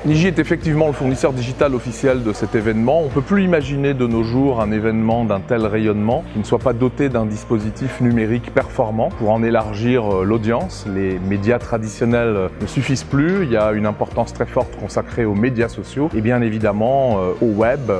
Niji est effectivement le fournisseur digital officiel de cet événement. On ne peut plus imaginer de nos jours un événement d'un tel rayonnement qui ne soit pas doté d'un dispositif numérique performant pour en élargir l'audience. Les médias traditionnels ne suffisent plus, il y a une importance très forte consacrée aux médias sociaux et bien évidemment au web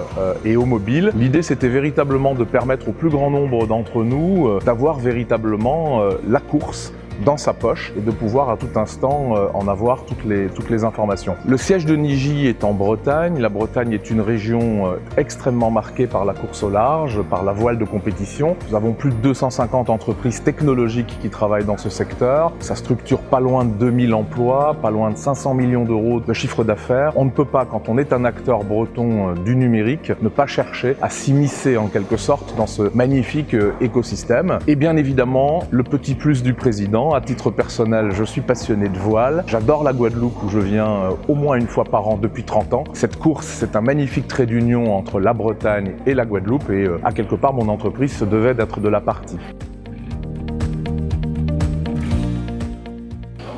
et au mobile. L'idée, c'était véritablement de permettre au plus grand nombre d'entre nous d'avoir véritablement la course dans sa poche et de pouvoir à tout instant en avoir toutes les informations. Le siège de Niji est en Bretagne. La Bretagne est une région extrêmement marquée par la course au large, par la voile de compétition. Nous avons plus de 250 entreprises technologiques qui travaillent dans ce secteur. Ça structure pas loin de 2000 emplois, pas loin de 500 millions d'euros de chiffre d'affaires. On ne peut pas, quand on est un acteur breton du numérique, ne pas chercher à s'immiscer en quelque sorte dans ce magnifique écosystème. Et bien évidemment, le petit plus du président. À titre personnel, je suis passionné de voile. J'adore la Guadeloupe où je viens au moins une fois par an depuis 30 ans. Cette course, c'est un magnifique trait d'union entre la Bretagne et la Guadeloupe et à quelque part, mon entreprise se devait d'être de la partie.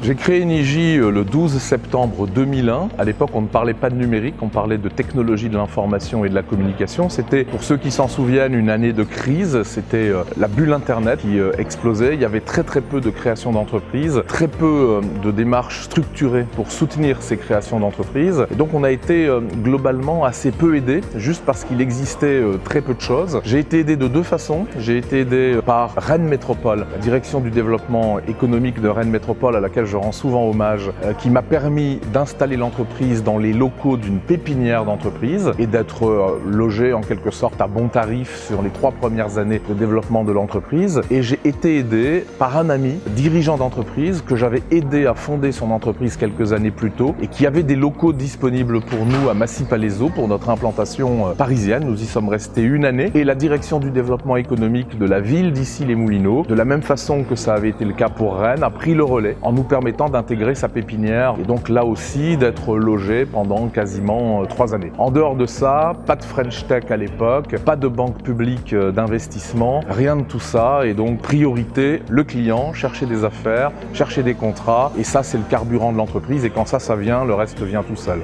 J'ai créé Niji le 12 septembre 2001. À l'époque, on ne parlait pas de numérique, on parlait de technologie de l'information et de la communication. C'était, pour ceux qui s'en souviennent, une année de crise. C'était la bulle Internet qui explosait. Il y avait très peu de création d'entreprises, très peu de démarches structurées pour soutenir ces créations d'entreprises. Et donc, on a été globalement assez peu aidé, juste parce qu'il existait très peu de choses. J'ai été aidé de deux façons. J'ai été aidé par Rennes Métropole, la direction du développement économique de Rennes Métropole, à laquelle je rends souvent hommage, qui m'a permis d'installer l'entreprise dans les locaux d'une pépinière d'entreprise et d'être logé en quelque sorte à bon tarif sur les 3 premières années de développement de l'entreprise. Et j'ai été aidé par un ami, dirigeant d'entreprise, que j'avais aidé à fonder son entreprise quelques années plus tôt et qui avait des locaux disponibles pour nous à Massy-Palaiseau pour notre implantation parisienne. Nous y sommes restés une année et la direction du développement économique de la ville d'Issy-les-Moulineaux, de la même façon que ça avait été le cas pour Rennes, a pris le relais en nous permettant d'intégrer sa pépinière et donc là aussi d'être logé pendant quasiment 3 années. En dehors de ça, pas de French Tech à l'époque, pas de banque publique d'investissement, rien de tout ça et donc priorité, le client, chercher des affaires, chercher des contrats et ça c'est le carburant de l'entreprise et quand ça vient, le reste vient tout seul.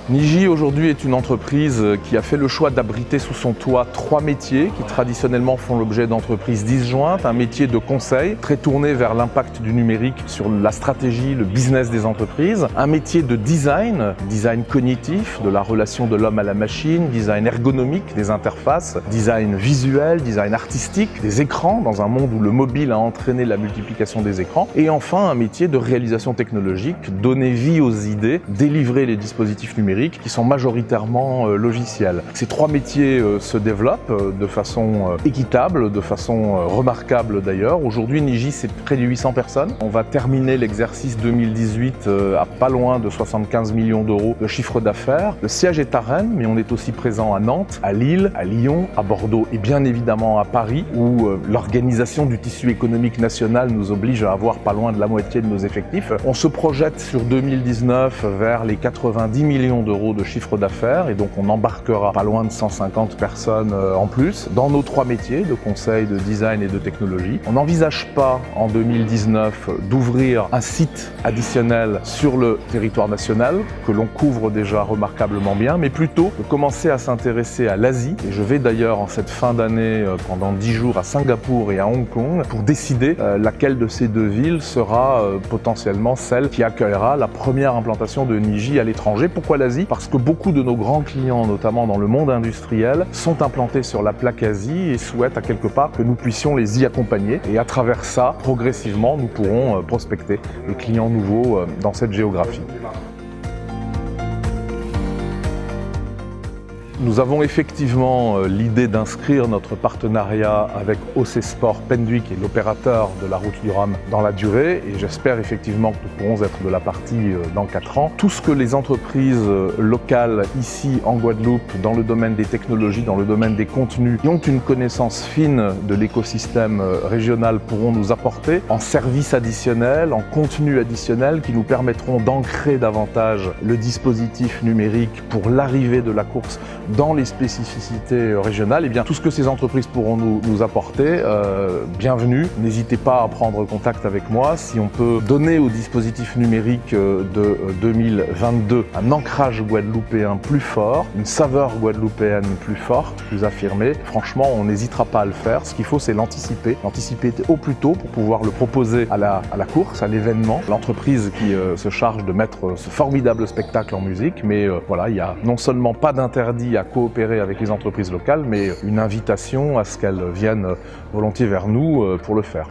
Niji aujourd'hui est une entreprise qui a fait le choix d'abriter sous son toit 3 métiers qui traditionnellement font l'objet d'entreprises disjointes. Un métier de conseil très tourné vers l'impact du numérique sur la stratégie, le business des entreprises. Un métier de design, design cognitif, de la relation de l'homme à la machine, design ergonomique des interfaces, design visuel, design artistique, des écrans dans un monde où le mobile a entraîné la multiplication des écrans. Et enfin un métier de réalisation technologique, donner vie aux idées, délivrer les dispositifs numériques qui sont majoritairement logiciels. Ces 3 métiers se développent de façon équitable, de façon remarquable d'ailleurs. Aujourd'hui, Niji, c'est près de 800 personnes. On va terminer l'exercice 2018 à pas loin de 75 millions d'euros de chiffre d'affaires. Le siège est à Rennes, mais on est aussi présent à Nantes, à Lille, à Lyon, à Bordeaux et bien évidemment à Paris, où l'organisation du tissu économique national nous oblige à avoir pas loin de la moitié de nos effectifs. On se projette sur 2019 vers les 90 millions d'euros de chiffre d'affaires et donc on embarquera pas loin de 150 personnes en plus dans nos 3 métiers de conseil, de design et de technologie. On n'envisage pas en 2019 d'ouvrir un site additionnel sur le territoire national que l'on couvre déjà remarquablement bien, mais plutôt de commencer à s'intéresser à l'Asie et je vais d'ailleurs en cette fin d'année pendant 10 jours à Singapour et à Hong Kong pour décider laquelle de ces 2 villes sera potentiellement celle qui accueillera la première implantation de Niji à l'étranger. Pourquoi l'Asie ? Parce que beaucoup de nos grands clients, notamment dans le monde industriel, sont implantés sur la plaque Asie et souhaitent à quelque part que nous puissions les y accompagner. Et à travers ça, progressivement, nous pourrons prospecter des clients nouveaux dans cette géographie. Nous avons effectivement l'idée d'inscrire notre partenariat avec OC Sport Penduic, qui est l'opérateur de la route du Rhum, dans la durée et j'espère effectivement que nous pourrons être de la partie dans 4 ans. Tout ce que les entreprises locales ici en Guadeloupe, dans le domaine des technologies, dans le domaine des contenus, qui ont une connaissance fine de l'écosystème régional pourront nous apporter en services additionnels, en contenus additionnels qui nous permettront d'ancrer davantage le dispositif numérique pour l'arrivée de la course dans les spécificités régionales, eh bien, tout ce que ces entreprises pourront nous apporter, bienvenue. N'hésitez pas à prendre contact avec moi. Si on peut donner au dispositif numérique de 2022 un ancrage guadeloupéen plus fort, une saveur guadeloupéenne plus forte, plus affirmée, franchement, on n'hésitera pas à le faire. Ce qu'il faut, c'est l'anticiper au plus tôt pour pouvoir le proposer à la course, à l'événement. L'entreprise qui se charge de mettre ce formidable spectacle en musique, mais voilà, il n'y a non seulement pas d'interdit à coopérer avec les entreprises locales, mais une invitation à ce qu'elles viennent volontiers vers nous pour le faire.